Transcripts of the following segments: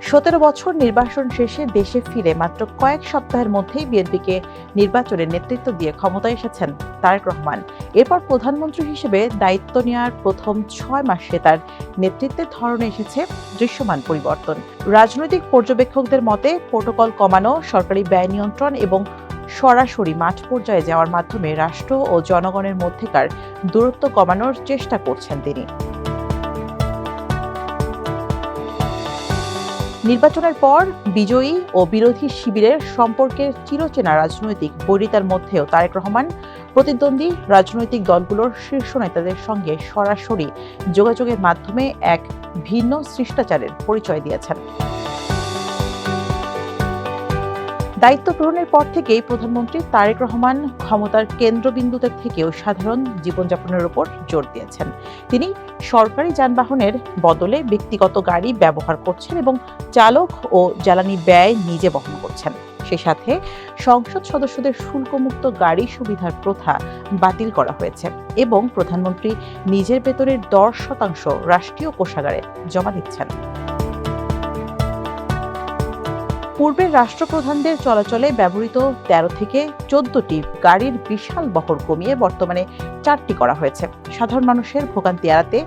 17 বছর নির্বাসন শেষে দেশে ফিরে মাত্র কয়েক সপ্তাহের মধ্যেই বিএনপিকে নির্বাচনে নেতৃত্ব দিয়ে ক্ষমতায় এসেছেন তারেক রহমান। এরপর প্রধানমন্ত্রী হিসেবে দায়িত্ব নেওয়ার প্রথম 6 মাসে তার নেতৃত্বের ধরনে এসেছে দৃশ্যমান পরিবর্তন। রাজনৈতিক পর্যবেক্ষকদের মতে প্রোটোকল কমানো, সরকারি ব্যয় নিয়ন্ত্রণ এবং সরাসরি মাঠ পর্যায়ে যাওয়ার মাধ্যমে রাষ্ট্র ও জনগণের মধ্যেকার দূরত্ব কমানোর চেষ্টা করছেন তিনি। নির্বাচনের পর বিজয়ী ও বিরোধী শিবিরের সম্পর্কের চিরচেনা রাজনৈতিক বৈরিতার মধ্যেও তারেক রহমান প্রতিদ্বন্দ্বী রাজনৈতিক দলগুলোর শীর্ষ নেতাদের সঙ্গে সরাসরি যোগাযোগের মাধ্যমে এক ভিন্ন শিষ্টাচারের পরিচয় দিয়েছেন। দায়িত্ব গ্রহণের পর থেকেই প্রধানমন্ত্রী তারেক রহমান ক্ষমতার কেন্দ্রবিন্দুতে থেকেও সাধারণ জীবনযাপনের উপর জোর দিয়েছেন। তিনি সরকারি যানবাহনের বদলে ব্যক্তিগত গাড়ি ব্যবহার করছেন এবং চালক ও জ্বালানি ব্যয় নিজে বহন করছেন। সে সাথে সংসদ সদস্যদের শুল্কমুক্ত গাড়ি সুবিধার প্রথা বাতিল করা হয়েছে এবং প্রধানমন্ত্রী নিজের বেতনের 10% রাষ্ট্রীয় কোষাগারে জমা দিচ্ছেন। পূর্বের রাষ্ট্রপ্রধানদের চলাচলে ব্যবহৃত 13 থেকে 14টি গাড়ির বিশাল বহর কমিয়ে বর্তমানে 4টি করা হয়েছে। সাধারণ মানুষের ভোগান্তি এড়াতে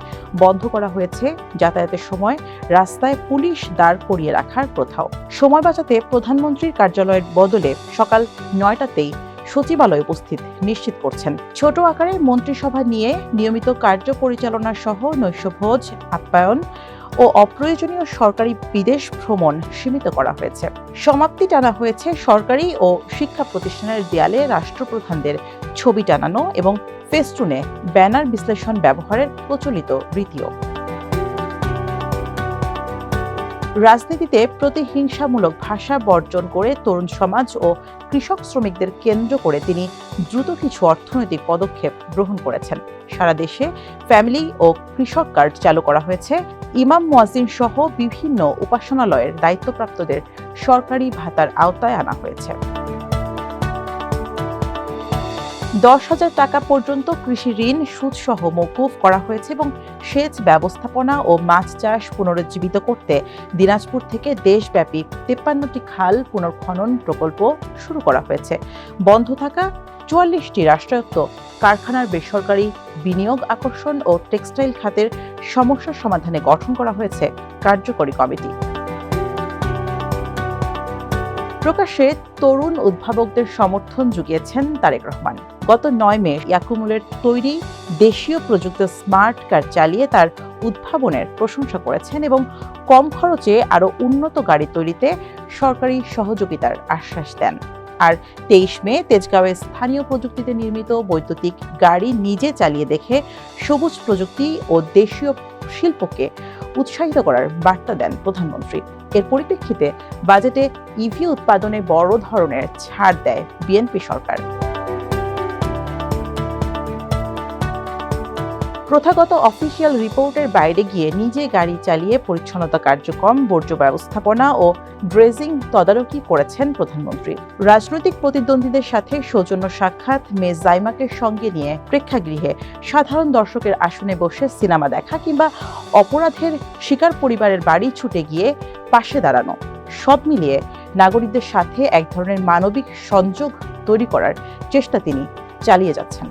বন্ধ করা হয়েছে যাতায়াতের সময় রাস্তায় পুলিশ দাঁড় করিয়ে রাখার প্রথাও। সময় বাঁচাতে প্রধানমন্ত্রীর কার্যালয়ের বদলে সকাল 9টাতেই সচিবালয়ে উপস্থিত নিশ্চিত করছেন। ছোট আকারের মন্ত্রিসভা নিয়ে নিয়মিত কার্য পরিচালনা সহ নৈশভোজ, আপ্যায়ন ও অপ্রয়োজনীয় সরকারি বিদেশ ভ্রমণ সীমিত করা হয়েছে। সমাপ্তি টানা হয়েছে সরকারি ও শিক্ষা প্রতিষ্ঠানের দেয়ালে রাষ্ট্রপ্রধানদের ছবি টানানো এবং ফেস্টুনে ব্যানার বিশ্লেষণ ব্যবহারের প্রচলিত রীতিও। রাজনীতিতে প্রতিহিংসামূলক ভাষা বর্জন করে তরুণ সমাজ ও কৃষক শ্রমিকদের কেন্দ্র করে তিনি দ্রুত কিছু অর্থনৈতিক পদক্ষেপ গ্রহণ করেছেন। সারা দেশে ফ্যামিলি ও কৃষক কার্ড চালু করা হয়েছে। ইমাম মুয়াজ্জিন সহ বিভিন্ন উপাসনালয়ের দায়িত্বপ্রাপ্তদের সরকারি ভাতার আওতায় আনা হয়েছে। 10,000 টাকা পর্যন্ত কৃষি ঋণ সুদসহ মওকুফ করা হয়েছে এবং সেচ ব্যবস্থাপনা ও মাছ চাষ পুনরুজ্জীবিত করতে দিনাজপুর থেকে দেশব্যাপী 53টি খাল পুনর্খনন প্রকল্প শুরু করা হয়েছে। বন্ধ থাকা 44টি রাষ্ট্রায়ত্ত কারখানার বেসরকারি বিনিয়োগ আকর্ষণ ও টেক্সটাইল খাতের সমস্যা সমাধানে গঠন করা হয়েছে কার্যকরী কমিটি। প্রকাশ্যে তরুণ উদ্ভাবকদের সমর্থন জুগিয়েছেন তারেক রহমান। গত 9 মে ইয়াকুমুলের তৈরি দেশীয় প্রযুক্ত স্মার্ট কার চালিয়ে তার উদ্ভাবনের প্রশংসা করেছেন এবং কম খরচে আরও উন্নত গাড়ি তৈরিতে সরকারি সহযোগিতার আশ্বাস দেন। আর 23 মে তেজগাঁওয়ে স্থানীয় প্রযুক্তিতে নির্মিত বৈদ্যুতিক গাড়ি নিজে চালিয়ে দেখে সবুজ প্রযুক্তি ও দেশীয় শিল্পকে উৎসাহিত করার বার্তা দেন প্রধানমন্ত্রী। এর পরিপ্রেক্ষিতে বাজেটে ইভি উৎপাদনে বড় ধরনের ছাড় দেয় বিএনপি সরকার। প্রথাগত অফিসিয়াল রিপোর্টের বাইরে গিয়ে নিজে গাড়ি চালিয়ে পরিচ্ছন্নতা কার্যক্রম, বর্জ্য ব্যবস্থাপনা ও ড্রেজিং তদারকি করেছেন প্রধানমন্ত্রী। রাজনৈতিক প্রতিদ্বন্দ্বীদের সাথে সৌজন্য সাক্ষাৎ, মেয়ে জাইমাকে সঙ্গে নিয়ে প্রেক্ষাগৃহে সাধারণ দর্শকের আসনে বসে সিনেমা দেখা কিংবা অপরাধের শিকার পরিবারের বাড়ি ছুটে গিয়ে পাশে দাঁড়ানো, সব মিলিয়ে নাগরিকদের সাথে এক ধরনের মানবিক সংযোগ তৈরি করার চেষ্টা তিনি চালিয়ে যাচ্ছেন।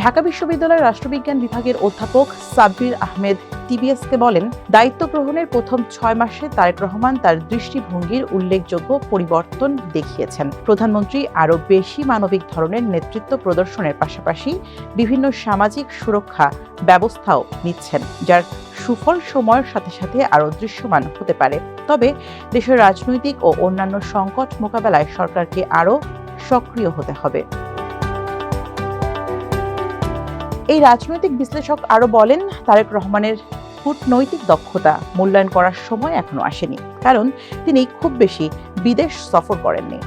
ঢাকা বিশ্ববিদ্যালয়ের রাষ্ট্রবিজ্ঞান বিভাগের অধ্যাপক সাব্বির আহমেদ টিবিএসকে বলেন, দায়িত্ব গ্রহণের প্রথম 6 মাসে তারেক রহমান তার দৃষ্টিভঙ্গির উল্লেখযোগ্য পরিবর্তন দেখিয়েছেন। প্রধানমন্ত্রী আরও বেশি মানবিক ধরনের নেতৃত্ব প্রদর্শনের পাশাপাশি বিভিন্ন সামাজিক সুরক্ষা ব্যবস্থাও নিচ্ছেন, যার সুফল সময়ের সাথে সাথে আরও দৃশ্যমান হতে পারে। তবে দেশের রাজনৈতিক ও অন্যান্য সংকট মোকাবেলায় সরকারকে আরও সক্রিয় হতে হবে। এই রাজনৈতিক বিশ্লেষক আরও বলেন, তারেক রহমানের কূটনৈতিক দক্ষতা মূল্যায়ন করার সময় এখনো আসেনি, কারণ তিনি খুব বেশি বিদেশ সফর করেননি।